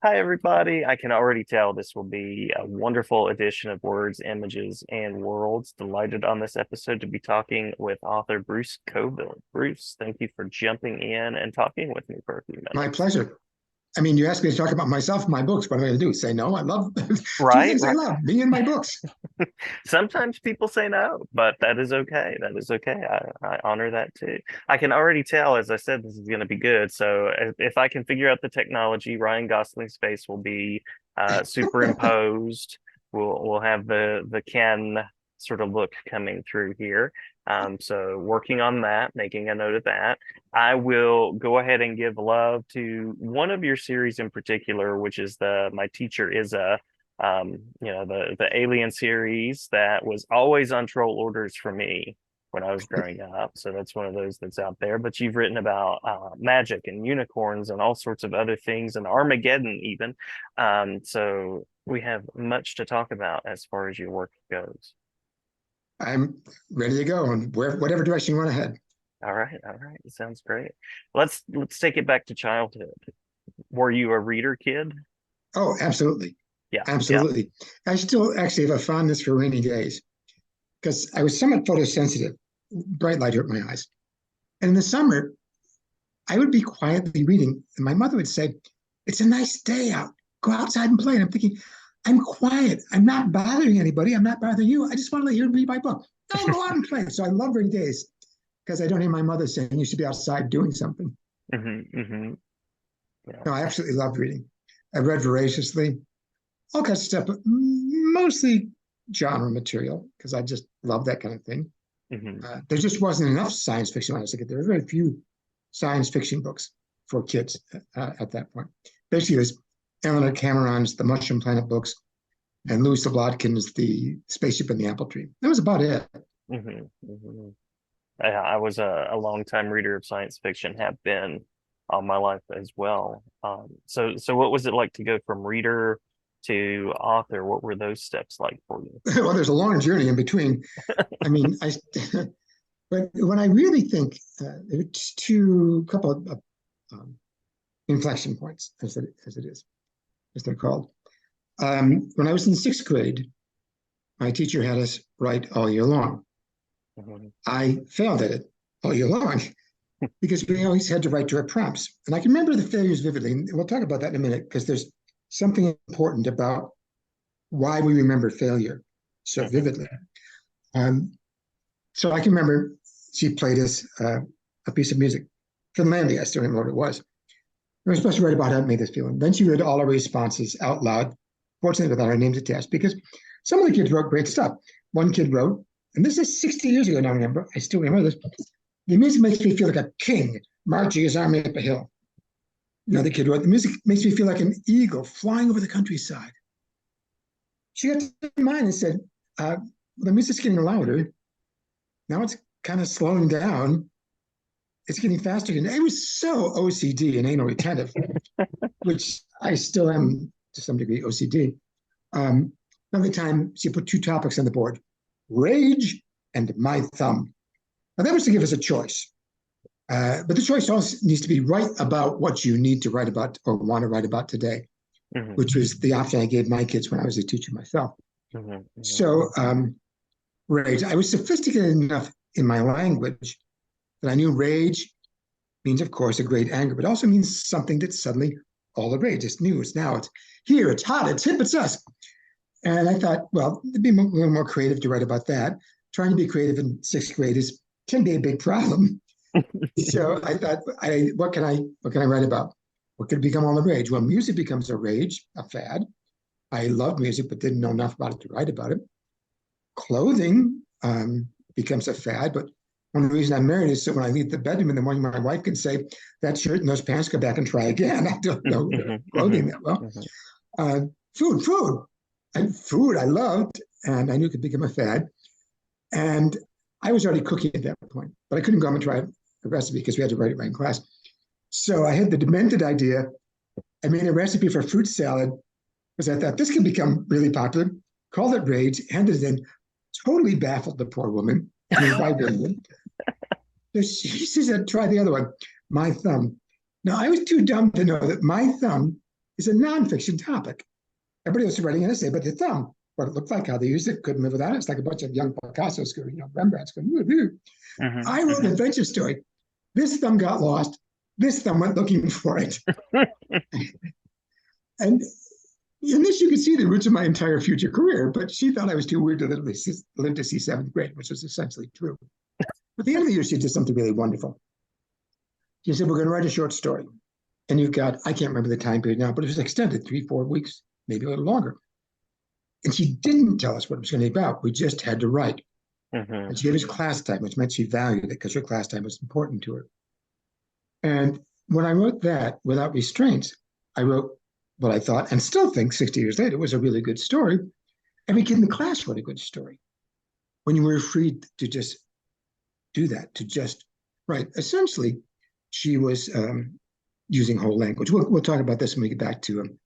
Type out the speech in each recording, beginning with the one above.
Hi, everybody. I can already tell this will be a wonderful addition of words, images, and worlds. Delighted on this episode to be talking with author Bruce Coville. Bruce, thank you for jumping in and talking with me for a few My minutes. pleasure. I mean, you asked me to talk about myself and my books. What am I going to do? Say no? I love two Right, things I right. love: being in my books. Sometimes people say no, but that is okay. That is okay. I honor that too. I can already tell, as I said, this is going to be good. So if I can figure out the technology, Ryan Gosling's face will be superimposed. We'll have the Ken sort of look coming through here. So working on that, making a note of that. I will go ahead and give love to one of your series in particular, which is the My Teacher Is a the Alien series that was always on troll orders for me when I was growing up. So that's one of those that's out there. But you've written about magic and unicorns and all sorts of other things and Armageddon even. So we have much to talk about as far as your work goes. I'm ready to go in whatever direction you want to head. All right. Sounds great. Let's take it back to childhood. Were you a reader kid? Oh, absolutely. Yeah, yeah. Absolutely. I still actually have a fondness for rainy days because I was somewhat photosensitive. Bright light hurt my eyes. And in the summer, I would be quietly reading, and my mother would say, "It's a nice day out. Go outside and play." And I'm thinking, I'm quiet. I'm not bothering anybody. I'm not bothering you. I just want to let you read my book. No, go out and play. So I love rainy days because I don't hear my mother saying you should be outside doing something. Yeah. No, I absolutely love reading. I read voraciously, all kinds of stuff, but mostly genre material because I just love that kind of thing. hmm There just wasn't enough science fiction when I was a kid. There were very few science fiction books for kids at that point. Basically, it was Eleanor Cameron's The Mushroom Planet books and Louis Zablotkin's The Spaceship and the Apple Tree. That was about it. hmm hmm I was a long time reader of science fiction, have been all my life as well. So what was it like to go from reader to author? What were those steps like for you? Well, there's a long journey in between. I mean, but when I really think, it's two couple of inflection points, as it is, as they're called. When I was in sixth grade, my teacher had us write all year long. hmm I failed at it all year long because we always had to write direct prompts. And I can remember the failures vividly. And we'll talk about that in a minute because there's something important about why we remember failure so hmm vividly. Um, so I can remember she played us a piece of music, Finlandia. I still remember what it was. We were supposed to write about how it made us feel. And then she read all our responses out loud, fortunately without our names attached, because some of the kids wrote great stuff. One kid wrote, and this is 60 years ago now, remember, I still remember this. The music makes me feel like a king marching his army up a hill. Another kid wrote, the music makes me feel like an eagle flying over the countryside. She got to mine and said, the music's getting louder. Now it's kind of slowing down. It's getting faster. And it was so OCD and anal retentive, which I still am to some degree OCD. Another time, she put two topics on the board: rage and my thumb. Now, that was to give us a choice. But the choice also needs to be write about what you need to write about or want to write about today, hmm which was the option I gave my kids when I was a teacher myself. hmm So, rage, I was sophisticated enough in my language that I knew rage means, of course, a great anger, but also means something that's suddenly all the rage. It's new, it's now, it's here, it's hot, it's hip, it's us. And I thought, well, it'd be a little more creative to write about that. Trying to be creative in sixth grade can be a big problem. So I thought, what can I write about? What could become all the rage? Well, music becomes a rage, a fad. I love music, but didn't know enough about it to write about it. Clothing becomes a fad, but one reason I'm married is so when I leave the bedroom in the morning, my wife can say, that shirt and those pants, go back and try again. I don't know clothing that well. Uh, food. And food I loved, and I knew it could become a fad. And I was already cooking at that point, but I couldn't go home and try a recipe because we had to write it right in class. So I had the demented idea. I made a recipe for fruit salad because I thought this could become really popular. Called it Rage, handed it in, totally baffled the poor woman. I mean, why wouldn't it? So she said, try the other one, my thumb. Now, I was too dumb to know that my thumb is a nonfiction topic. Everybody else is writing an essay, but the thumb, what it looked like, how they used it, couldn't live without it. It's like a bunch of young Picasso's going, Rembrandt's going, woo-hoo. Mhm. I wrote an adventure story. This thumb got lost. This thumb went looking for it. And in this, you can see the roots of my entire future career, but she thought I was too weird to live to see seventh grade, which was essentially true. But at the end of the year, she did something really wonderful. She said, we're going to write a short story. And you've got, I can't remember the time period now, but it was extended 3-4 weeks, maybe a little longer. And she didn't tell us what it was going to be about. We just had to write. Mhm. And she gave us class time, which meant she valued it because her class time was important to her. And when I wrote that without restraints, I wrote what I thought and still think 60 years later was a really good story. Every kid in the class wrote a good story. When you were free to just do that, to just write. Essentially, she was using whole language. We'll talk about this when we get back to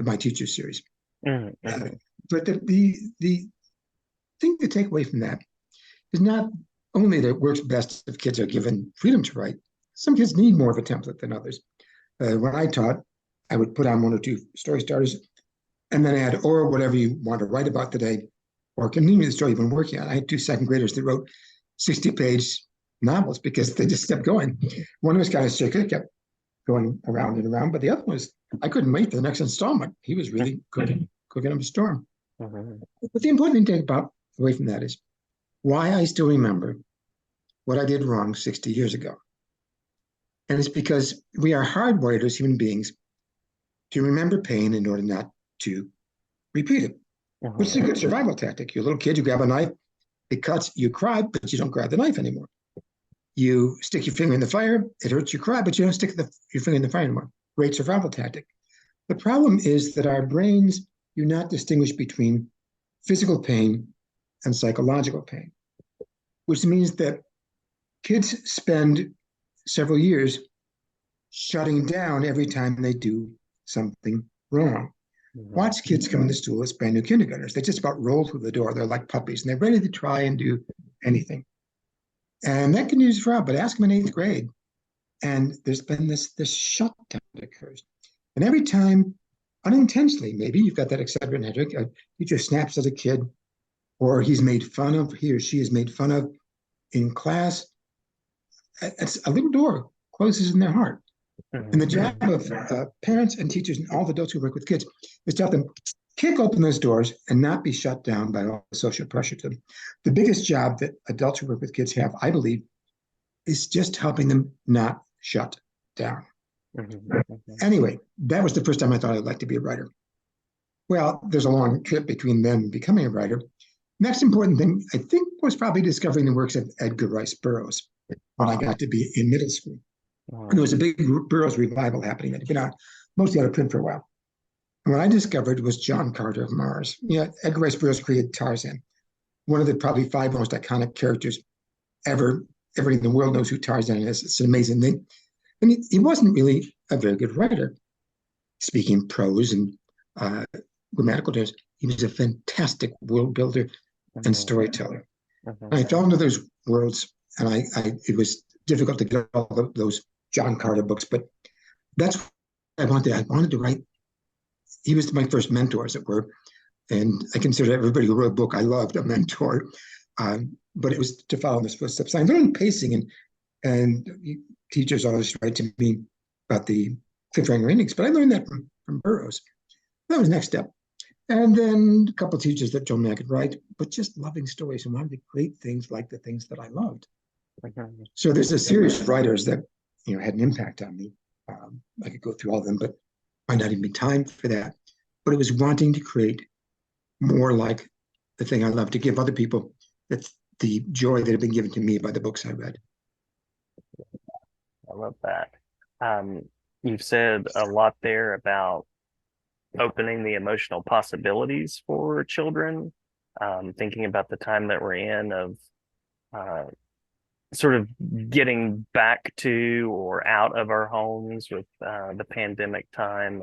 my teacher series. Mhm. But the thing to take away from that is not only that it works best if kids are given freedom to write. Some kids need more of a template than others. When I taught, I would put on 1 or 2 story starters and then add or whatever you want to write about today or continue the story you've been working on. I had 2 second graders that wrote 60-page novels because they just kept going. One was kind of sick, it kept going around and around, but the other was, I couldn't wait for the next installment. He was really cooking up a storm. Mhm. But the important thing to take about away from that is why I still remember what I did wrong 60 years ago. And it's because we are hardwired as human beings to remember pain in order not to repeat it, which is a Mhm. good survival tactic. You're a little kid, you grab a knife, it cuts, you cry, but you don't grab the knife anymore. You stick your finger in the fire, it hurts, you cry, but you don't stick your finger in the fire anymore. Great survival tactic. The problem is that our brains do not distinguish between physical pain and psychological pain, which means that kids spend several years shutting down every time they do something wrong. Mhm. Watch kids come into school as brand new kindergartners. They just about roll through the door. They're like puppies and they're ready to try and do anything. And that continues forever, but ask them in 8th grade. And there's been this shutdown that occurs. And every time, unintentionally, maybe you've got that excitement, Hedrick, a teacher snaps at a kid, or he's made fun of, he or she is made fun of in class. It's a little door closes in their heart. And the Mhm. job of parents and teachers and all the adults who work with kids is to help them kick open those doors and not be shut down by all the social pressure to them. The biggest job that adults who work with kids have, I believe, is just helping them not shut down. Mhm. Mhm. Anyway, that was the first time I thought I'd like to be a writer. Well, there's a long trip between then and becoming a writer. Next important thing, I think, was probably discovering the works of Edgar Rice Burroughs when I got to be in middle school. And there was a big Burroughs revival happening that had been out, mostly out of print for a while. And what I discovered was John Carter of Mars. Edgar Rice Burroughs created Tarzan, one of the probably 5 most iconic characters ever. Everybody in the world knows who Tarzan is. It's an amazing thing. And he wasn't really a very good writer, speaking prose and uh, grammatical terms. He was a fantastic world builder and Mhm. storyteller. And Mhm. I fell into those worlds, and it was difficult to get all those John Carter books, but that's what I wanted. I wanted to write. He was my first mentor, as it were, and I consider everybody who wrote a book I loved a mentor. But it was to follow in his footsteps. I learned pacing, and teachers always write to me about the cliffhanger endings, but I learned that from Burroughs. That was the next step. And then a couple of teachers that told me I could write, but just loving stories and wanted to create things like the things that I loved. Mhm. So there's a series of writers that had an impact on me. I could go through all of them, but might not even be time for that. But it was wanting to create more like the thing I love to give other people that's the joy that had been given to me by the books I read. I love that. Um, you've said a lot there about opening the emotional possibilities for children, thinking about the time that we're in of uh, sort of getting back to or out of our homes with the pandemic time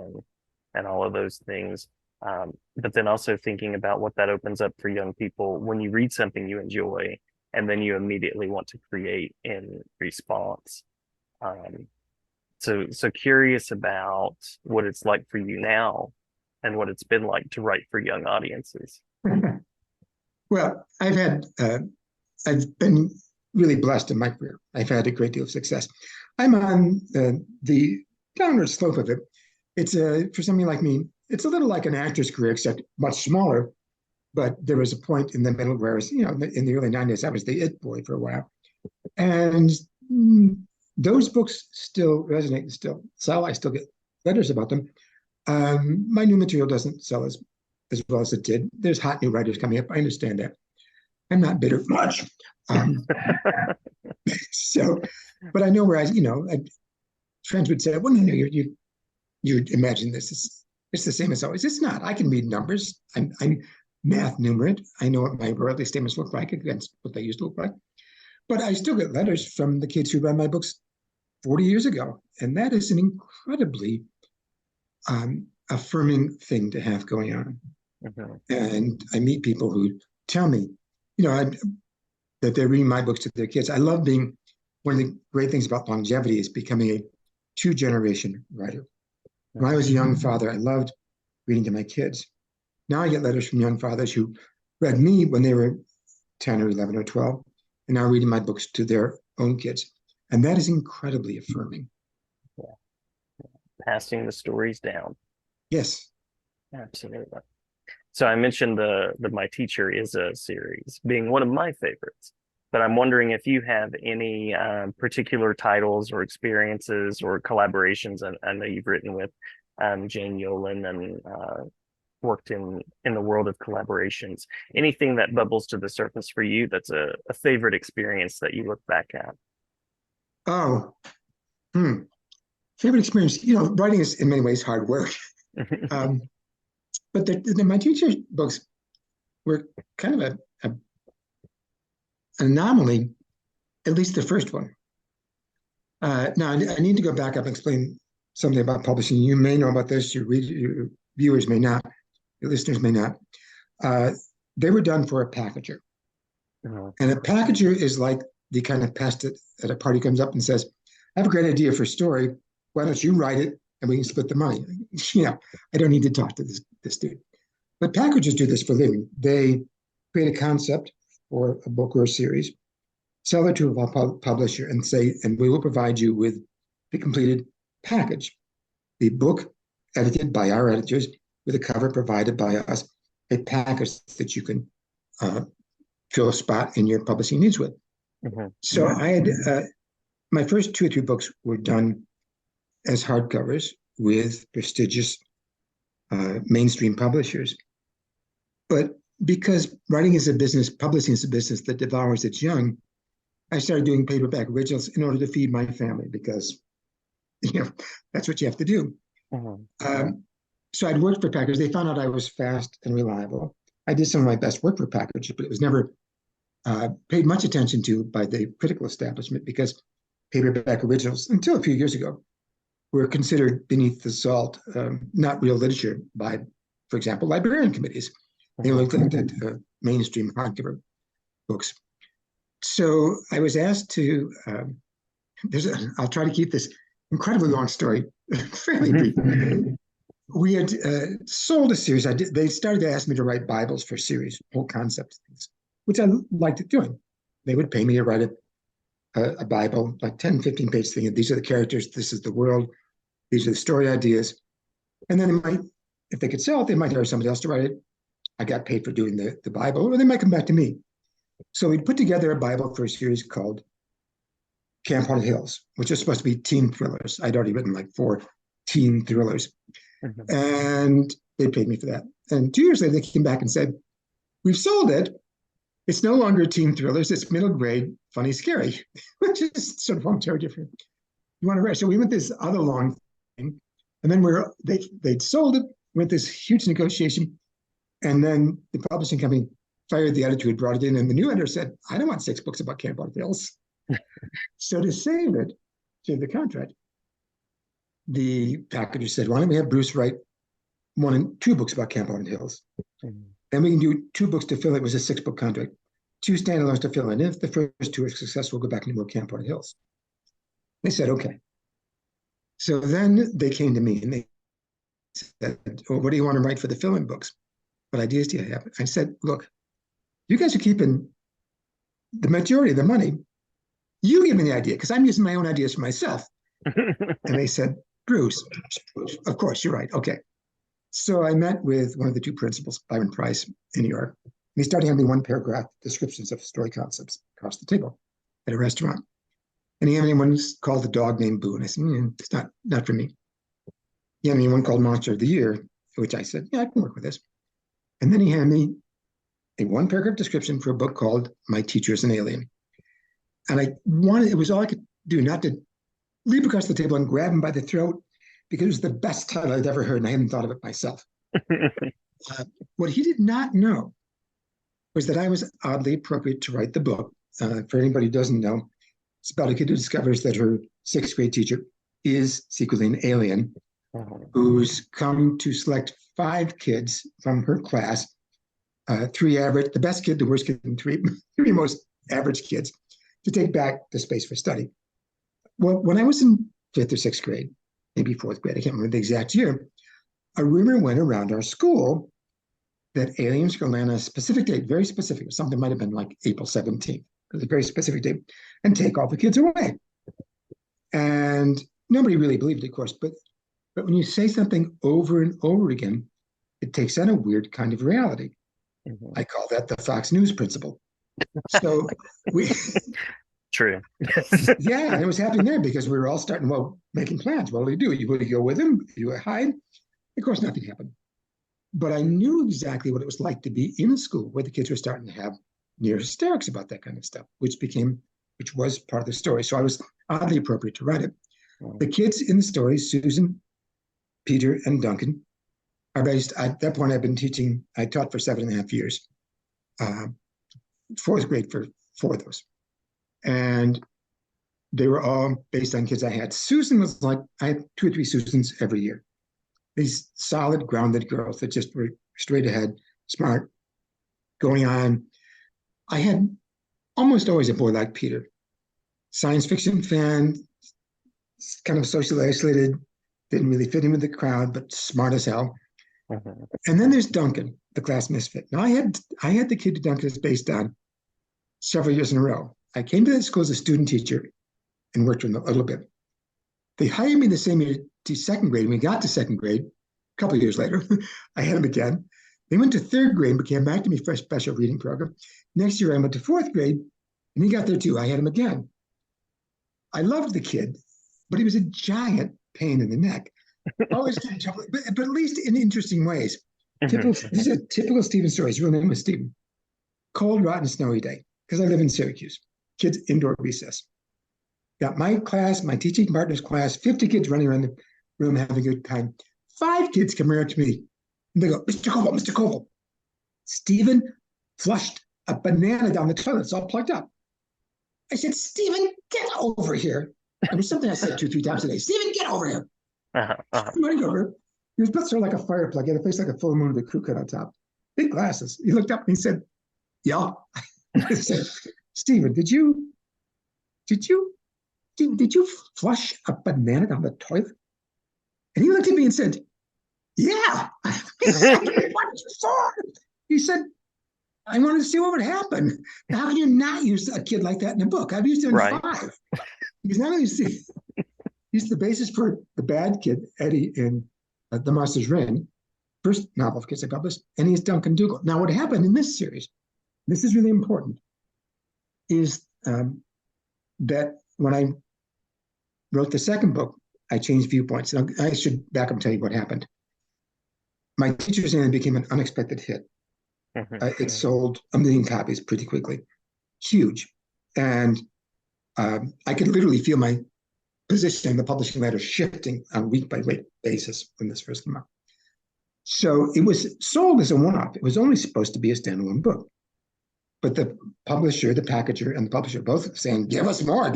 and all of those things. But then also thinking about what that opens up for young people when you read something you enjoy and then you immediately want to create in response. Um, So curious about what it's like for you now and what it's been like to write for young audiences. Well, I've been really blessed in my career. I've had a great deal of success. I'm on the downward slope of it. It's for somebody like me, it's a little like an actor's career, except much smaller. But there was a point in the middle where I was, in the early 90s, I was the it boy for a while. And mm, those books still resonate and still sell. I still get letters about them. My new material doesn't sell as well as it did. There's hot new writers coming up. I understand that. I'm not bitter much. Um, so, but I know where friends would say, well, no, you imagine this is it's the same as always. It's not. I can read numbers. I'm math numerate. I know what my royalty statements look like against what they used to look like. But I still get letters from the kids who read my books 40 years ago. And that is an incredibly affirming thing to have going on. Mhm. And I meet people who tell me, that they're reading my books to their kids. I love being one of the great things about longevity is becoming a two-generation writer. When I was a young father, I loved reading to my kids. Now I get letters from young fathers who read me when they were 10 or 11 or 12, and now reading my books to their own kids. And that is incredibly affirming. Yeah. Passing the stories down. Yes. Absolutely. So I mentioned the My Teacher Is a series being one of my favorites, but I'm wondering if you have any particular titles or experiences or collaborations. I know you've written with Jane Yolen and worked in the world of collaborations. Anything that bubbles to the surface for you that's a favorite experience that you look back at? Oh, hmm. Favorite experience. Writing is in many ways hard work. Um, but my teacher books were kind of an anomaly, at least the first one. Now, I need to go back up and explain something about publishing. You may know about this, your viewers may not, your listeners may not. Uh, they were done for a packager. Mhm. And a packager is like the kind of pest that at a party comes up and says, I have a great idea for a story. Why don't you write it and we can split the money? I don't need to talk to this dude. But packagers do this for a living. They create a concept or a book or a series, sell it to a publisher and say, and we will provide you with the completed package. The book edited by our editors with a cover provided by us, a package that you can fill a spot in your publishing needs with. Mhm. So I had my first two or three books were done as hardcovers with prestigious mainstream publishers. But because writing is a business, publishing is a business that devours its young, I started doing paperback originals in order to feed my family because, that's what you have to do. Mhm. So I'd worked for packagers. They found out I was fast and reliable. I did some of my best work for packagers, but it was never paid much attention to by the critical establishment because paperback originals, until a few years ago, were considered beneath the salt, not real literature by, for example, librarian committees. They Mhm. looked at mainstream hardcover books. So I was asked to, I'll try to keep this incredibly long story fairly brief. We had sold a series. They started to ask me to write Bibles for series, whole concept things, which I liked doing. They would pay me to write a Bible, like 10, 15 page thing. These are the characters. This is the world. These are the story ideas. And then they might, if they could sell it, they might hire somebody else to write it. I got paid for doing the Bible, or they might come back to me. So we'd put together a Bible for a series called Camp Haunted Hills, which is supposed to be teen thrillers. I'd already written like 4 teen thrillers, Mhm. and they paid me for that. And 2 years later, they came back and said, "We've sold it. It's no longer teen thrillers. It's middle grade, funny, scary," which is sort of very different. You want to write? So we went this other long thing, and then they'd sold it. Went this huge negotiation, and then the publishing company fired the editor who had brought it in, and the new editor said, "I don't want 6 books about Camp Haunted Hills." So to save it, save the contract, the packager said, "Why don't we have Bruce write 1 and 2 books about Camp Haunted Hills? Mhm. Then we can do 2 books to fill it." It was a 6-book contract. 2 standalones to fill in. If the first 2 are successful, we'll go back and do more Camp Haunted Hills. They said, okay. So then they came to me and they said, "Oh, what do you want to write for the filming books? What ideas do you have?" I said, "Look, you guys are keeping the majority of the money. You give me the idea because I'm using my own ideas for myself." And they said, "Bruce, of course, you're right. Okay." So I met with one of the two principals, Byron Price, in New York. And he started handing me one paragraph descriptions of story concepts across the table at a restaurant. And he handed me one called The Dog Named Boo. And I said, it's not for me. He handed me one called Monster of the Year, which I said, yeah, I can work with this. And then he handed me a one paragraph description for a book called My Teacher is an Alien. And it was all I could do not to leap across the table and grab him by the throat because it was the best title I'd ever heard and I hadn't thought of it myself. What he did not know was that I was oddly appropriate to write the book. For anybody who doesn't know, it's about a kid who discovers that her sixth grade teacher is secretly an alien who's come to select 5 kids from her class, 3 average, the best kid, the worst kid, and three most average kids to take back to space for study. Well, when I was in 5th or 6th grade, maybe 4th grade, I can't remember the exact year, a rumor went around our school that aliens were going to land on a specific date, very specific. Something might have been like April 17th, it was a very specific date, and take all the kids away. And nobody really believed it, of course, but when you say something over and over again, it takes on a weird kind of reality. Mhm. I call that the Fox News principle. So we, True. yeah, and it was happening there because we were all starting, well, making plans. What do you do? You would go with him? You hide? Of course, nothing happened. But I knew exactly what it was like to be in a school where the kids were starting to have near hysterics about that kind of stuff, which was part of the story. So I was oddly appropriate to write it. The kids in the story, Susan, Peter, and Duncan, are based, at that point, I taught for 7.5 years, 4th grade for 4 of those. And they were all based on kids I had. Susan was like, I had 2 or 3 Susans every year. These solid, grounded girls that just were straight ahead, smart, going on. I had almost always a boy like Peter, science fiction fan, kind of socially isolated, didn't really fit in with the crowd, but smart as hell. And then there's Duncan, the class misfit. Now I had the kid Duncan is based on several years in a row. I came to that school as a student teacher and worked with them a little bit. They hired me the same year to 2nd grade. When we got to 2nd grade, a couple of years later, I had him again. They went to 3rd grade and came back to me for a special reading program. Next year, I went to 4th grade, and he got there too. I had him again. I loved the kid, but he was a giant pain in the neck. Always getting in trouble, but at least in interesting ways. These are typical Stephen stories. His real name was Stephen. Cold, rotten, snowy day, because I live in Syracuse. Kids indoor recess. Got my class, my teaching partner's class, 50 kids running around the room having a good time. 5 kids come around to me. And they go, Mr. Coville, Mr. Coville, Stephen flushed a banana down the toilet. It's all plugged up. I said, Stephen, get over here. It was something I said 2 or 3 times a day. Stephen, get over here. Running over. He was built sort of like a fire plug. He had a face like a full moon with a crew cut on top. Big glasses. He looked up and he said, yeah. I said, Stephen, did you flush a banana down the toilet? And he looked at me and said, yeah. He said, what for? He said, I wanted to see what would happen. How can you not use a kid like that in a book? I've used him in Right. 5. Because now he's the basis for the bad kid, Eddie, in The Monster's Reign, first novel of kids I published, and he's Duncan Dougal. Now, what happened in this series, this is really important, is that when I wrote the 2nd book, I changed viewpoints. Now, I should back up and tell you what happened. My Teacher's Name became an unexpected hit. It sold 1 million copies pretty quickly, huge. And I could literally feel my position in the publishing ladder shifting on a week by week basis when this first came out. So it was sold as a one-off. It was only supposed to be a standalone book. But the publisher, the packager, and the publisher both saying, give us more.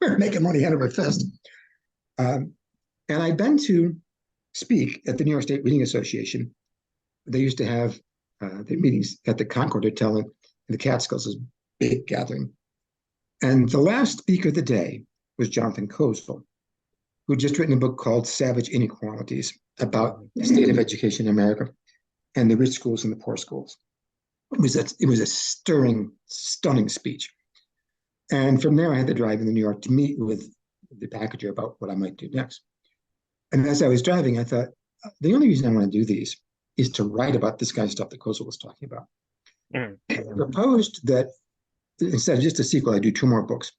We're making money out of our fist. And I've been to speak at the New York State Reading Association. They used to have their meetings at the Concord Hotel in the Catskills, this big gathering. And the last speaker of the day was Jonathan Coville. who'd just written a book called Savage Inequalities about Mhm. the state of education in America and the rich schools and the poor schools. It was a stirring, stunning speech. And from there, I had to drive into New York to meet with the packager about what I might do next. And as I was driving, I thought, the only reason I want to do these is to write about this kind of stuff that Coville was talking about. Mhm. I proposed that instead of just a sequel, I do two more books,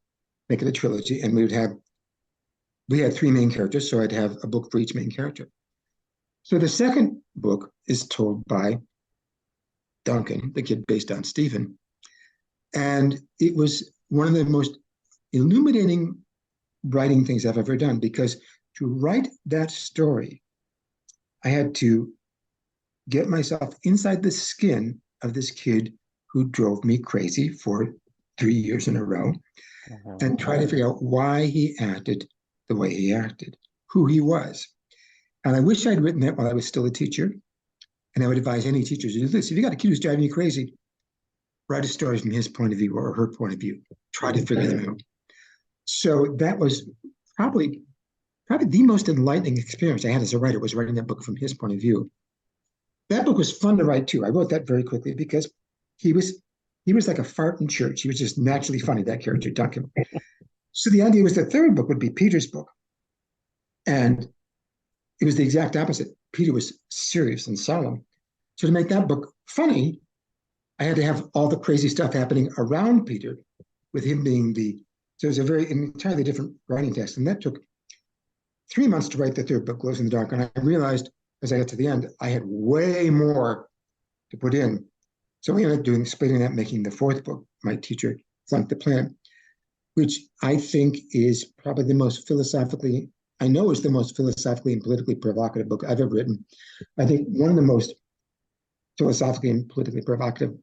make it a trilogy, and we had three main characters, so I'd have a book for each main character. So the second book is told by Duncan, the kid based on Stephen, and it was one of the most illuminating writing things I've ever done because to write that story, I had to get myself inside the skin of this kid who drove me crazy for 3 years in a row Mhm. and try to figure out why he acted the way he acted, who he was. And I wish I'd written that while I was still a teacher. And I would advise any teachers to do this. If you got a kid who's driving you crazy, write a story from his point of view or her point of view. Try to figure them out. So that was probably probably the most enlightening experience I had as a writer was writing that book from his point of view. That book was fun to write too. I wrote that very quickly because he was he was like a fart in church. He was just naturally funny, that character, Duncan. So the idea was the third book would be Peter's book. And it was the exact opposite. Peter was serious and solemn. So to make that book funny, I had to have all the crazy stuff happening around Peter, with him being the. So it was a very entirely different writing text, and that took 3 months to write the third book, Glows in the Dark. And I realized as I got to the end, I had way more to put in. So we ended up doing splitting that, making the fourth book, My Teacher Flunked the Planet, which I think is probably the most philosophically, I know is the most philosophically and politically provocative book I've ever written. I think one of the most philosophically and politically provocative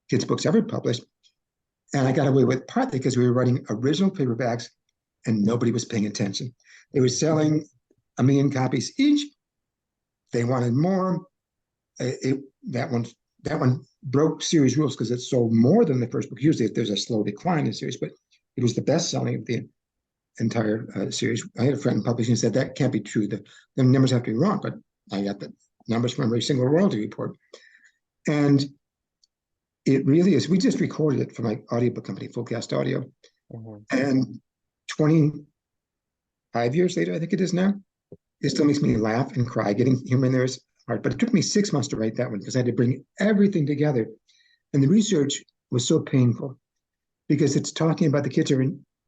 kids' books ever published. And I got away with partly because we were writing original paperbacks and nobody was paying attention. They were selling 1 million copies each. They wanted more. It, that one broke series rules because it sold more than the first book. Usually there's a slow decline in the series, but it was the best selling of the entire series. I had a friend in publishing who said that can't be true. The numbers have to be wrong, but I got the numbers from every single royalty report. And it really is. We just recorded it for my audiobook company, Fullcast Audio. Mhm. And 25 years later, I think it is now, it still makes me laugh and cry. Getting humor in there is hard. But it took me 6 months to write that one because I had to bring everything together. And the research was so painful because it's talking about the kids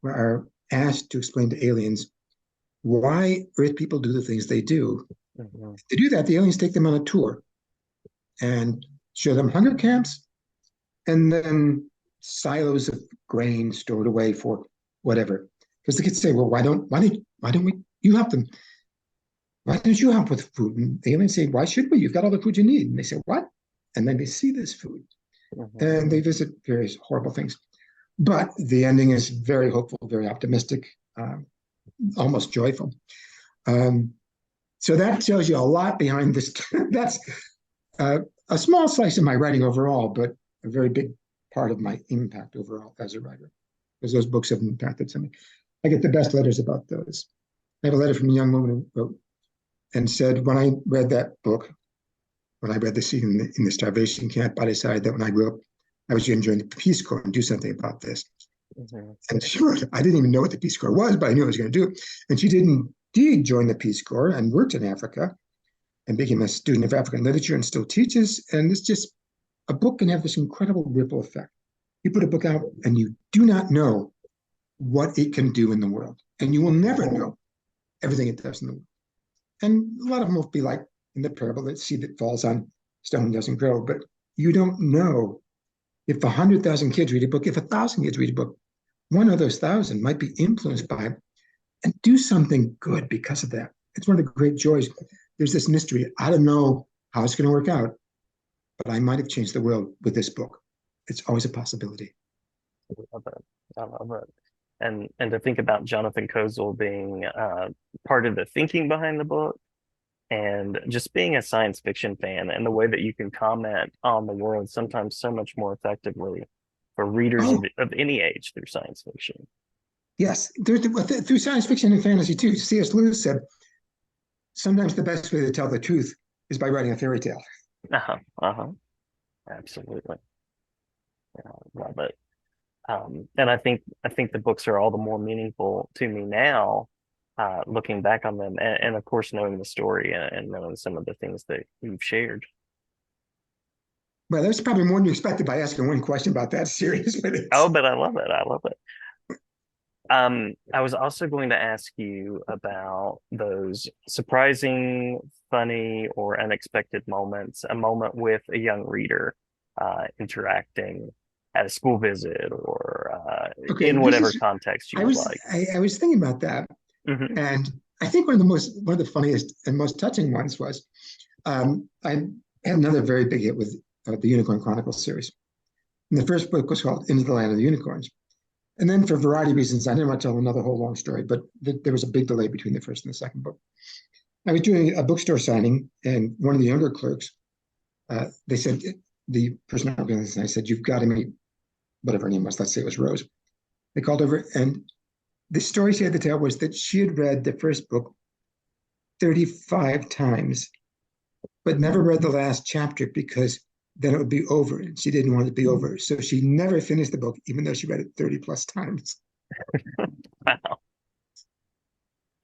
are asked to explain to aliens why Earth people do the things they do. Mhm. To do that, the aliens take them on a tour and show them hunger camps and then silos of grain stored away for whatever. Because the kids say, "Well, why don't we? You help them. Why don't you help with food?" And the aliens say, "Why should we? You've got all the food you need." And they say, "What?" And then they see this food Mhm. and they visit various horrible things. But the ending is very hopeful, very optimistic, almost joyful. Um, so that tells you a lot behind this. That's uh, a small slice of my writing overall, but a very big part of my impact overall as a writer, because those books have impacted something. I get the best letters about those. I have a letter from a young woman who wrote and said, when I read that book, when I read the scene in the starvation camp, I decided that when I grew up, I was going to join the Peace Corps and do something about this. Mhm. And she wrote, I didn't even know what the Peace Corps was, but I knew I was going to do it. And she did indeed join the Peace Corps and worked in Africa and became a student of African literature and still teaches. And it's just a book can have this incredible ripple effect. You put a book out and you do not know what it can do in the world. And you will never know everything it does in the world. And a lot of them will be like in the parable that seed that falls on stone doesn't grow. But you don't know if 100,000 kids read a book, if 1,000 kids read a book, one of those 1,000 might be influenced by it and do something good because of that. It's one of the great joys. There's this mystery. I don't know how it's going to work out, but I might have changed the world with this book. It's always a possibility. I love it. I love it. And to think about Jonathan Kozol being part of the thinking behind the book and just being a science fiction fan and the way that you can comment on the world sometimes so much more effectively for readers Oh, of any age through science fiction. Yes, through science fiction and fantasy too. C.S. Lewis said sometimes the best way to tell the truth is by writing a fairy tale. Uh-huh. Uh-huh. Absolutely. Yeah, love it. And I think the books are all the more meaningful to me now, looking back on them, and of course knowing the story and knowing some of the things that you've shared. Well, that's probably more than you expected by asking one question about that series, but Oh, it's but I love it. I love it. I was also going to ask you about those surprising, funny, or unexpected moments, a moment with a young reader, interacting at a school visit or okay. in This whatever is context you I would was like. I was thinking about that, Hmm. and I think one of the funniest and most touching ones was I had another very big hit with the Unicorn Chronicles series. And the first book was called Into the Land of the Unicorns. And then, for a variety of reasons, I didn't want to tell another whole long story, but there was a big delay between the first and the second book. I was doing a bookstore signing, and one of the younger clerks, they said, the person organizing, I said, "You've got to meet whatever her name was. Let's say it was Rose." They called over, and the story she had to tell was that she had read the first book 35 times, but never read the last chapter because then it would be over, and she didn't want it to be over. So she never finished the book, even though she read it 30 plus times. Wow,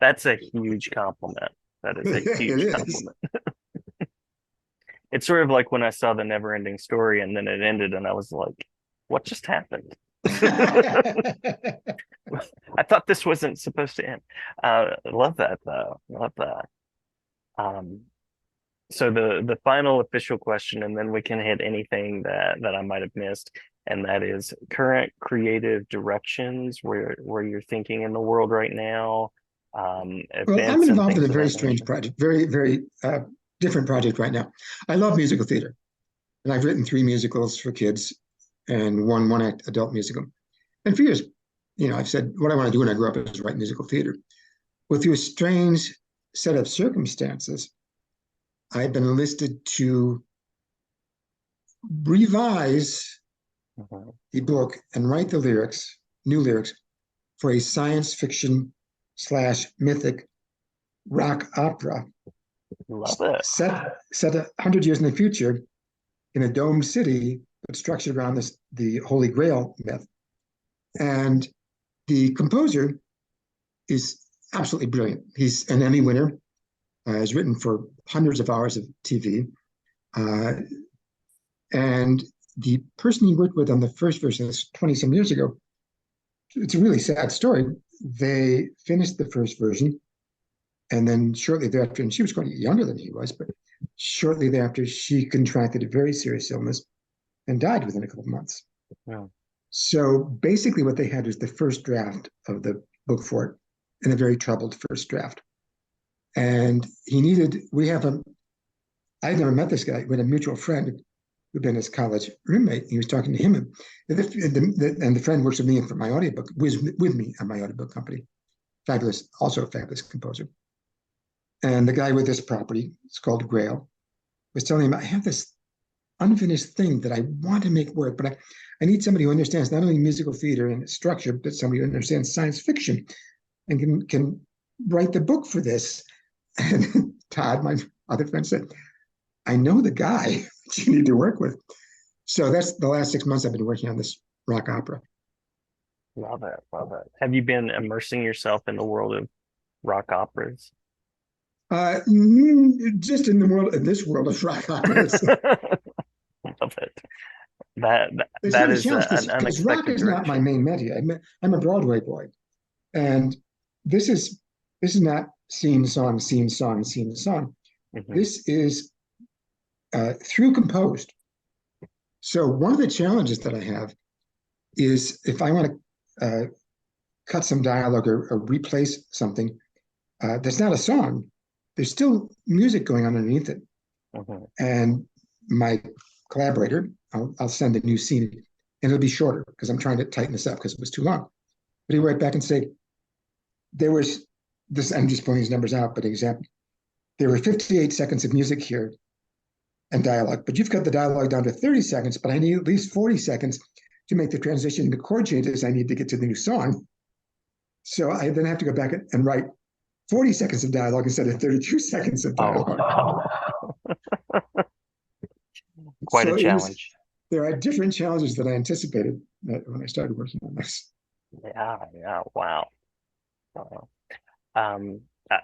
that's a huge compliment. That is a It huge is. compliment. It's sort of like when I saw the never ending story and then it ended, and I was like, what just happened? I thought this wasn't supposed to end. Love that though. Love that. Um, so the final official question, and then we can hit anything that I might have missed, and that is current creative directions where you're thinking in the world right now, Well, I'm events and involved in things a of very that strange nature. project, very different project right now. I love musical theater, and I've written three musicals for kids and one act adult musical. And for years, I've said what I want to do when I grow up is write musical theater. Well, through a strange set of circumstances, I've been enlisted to revise Mhm. the book and write the lyrics, new lyrics, for a science fiction slash mythic rock opera Love it. set 100 years in the future in a domed city, but structured around the Holy Grail myth. And the composer is absolutely brilliant. He's an Emmy winner. Has written for hundreds of hours of TV. Uh, and the person he worked with on the first version, 20 some years ago, it's a really sad story. They finished the first version, and then shortly thereafter, and she was quite younger than he was, but shortly thereafter, she contracted a very serious illness and died within a couple of months. Yeah. So basically, what they had was the first draft of the book for it, and a very troubled first draft. And we have I'd never met this guy. We had a mutual friend who'd been his college roommate. He was talking to him, and the friend works with me for my audiobook, was with me on my audiobook company. Fabulous, also a fabulous composer. And the guy with this property, it's called Grail, was telling him, I have this unfinished thing that I want to make work, but I need somebody who understands not only musical theater and its structure, but somebody who understands science fiction and can write the book for this. And Todd, my other friend, said, I know the guy that you need to work with. So that's the last 6 months I've been working on this rock opera. Love it. Love it. Have you been immersing yourself in the world of rock operas? Just in this world of rock operas, Love it. it's That not a is challenge an because rock unexpected is not my direction. main media. I'm a Broadway boy, and this is this is not scene song scene song scene song. Hmm. This is through composed. So one of the challenges that I have is if I want to cut some dialogue or replace something that's not a song, there's still music going on underneath it. Hmm. And my collaborator, I'll send a new scene, and it'll be shorter because I'm trying to tighten this up because it was too long. But he'll write back and say, there was this, I'm just pulling these numbers out, but example, there were 58 seconds of music here and dialogue, but you've cut the dialogue down to 30 seconds, but I need at least 40 seconds to make the transition to chord changes I need to get to the new song. So I then have to go back and write 40 seconds of dialogue instead of 32 seconds of Oh, dialogue. wow. Quite a So it was, challenge. there are different challenges that I anticipated when I started working on this. Yeah, yeah, wow. Wow. Um,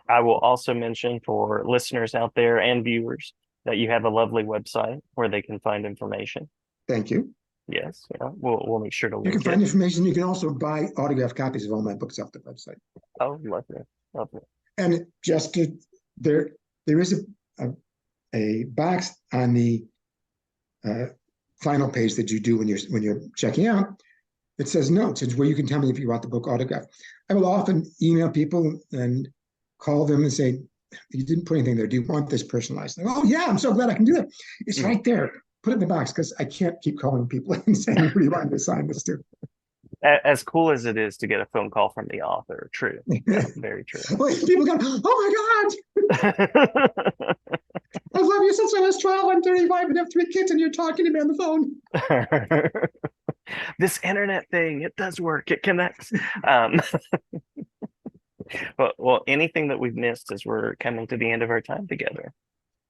I will also mention for listeners out there and viewers that you have a lovely website where they can find information. Thank you. Yes, yeah, we'll make sure to You can link find it. information. You can also buy autographed copies of all my books off the website. Oh, lovely, lovely. And just to, there, there is a, a box on the uh, final page that you do when you're checking out. It says notes. It's where you can tell me if you want the book autographed. I will often email people and call them and say, "You didn't put anything there. Do you want this personalized?" Like, oh yeah, I'm so glad I can do that. It's Mm. right there. Put it in the box because I can't keep calling people and saying, "Who do you want me to sign this to?" As cool as it is to get a phone call from the author, true. Yeah, very true. People go, "Oh my God, I've loved you since I was 12. I'm 35 and have 3 kids, and you're talking to me on the phone." This internet thing, it does work. It connects. Um, well, anything that we've missed as we're coming to the end of our time together.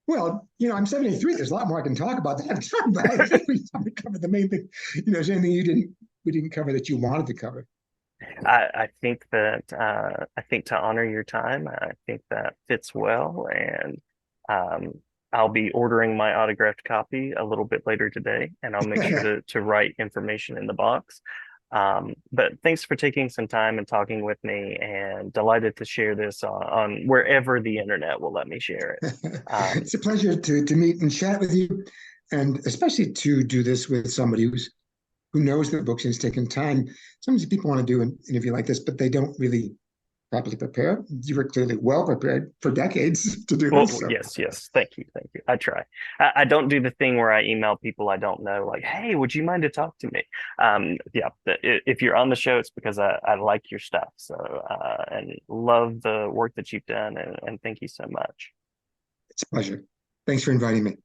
Well, I'm 73. There's a lot more I can talk about that time, but I think we covered the main thing. Is there anything we didn't cover that you wanted to cover? I think that I think to honor your time, I think that fits well, and um, I'll be ordering my autographed copy a little bit later today, and I'll make sure to write information in the box. But thanks for taking some time and talking with me, and delighted to share this on wherever the internet will let me share it. It's a pleasure to meet and chat with you, and especially to do this with somebody who knows the books and has taken time. Sometimes people want to do an interview like this, but they don't really properly prepare. You were clearly well prepared for decades to do this. Well, So yes, yes. Thank you. Thank you. I try. I don't do the thing where I email people I don't know, like, hey, would you mind to talk to me? Yeah, if you're on the show, it's because I like your stuff. So, and love the work that you've done. And thank you so much. it's a pleasure. Thanks for inviting me.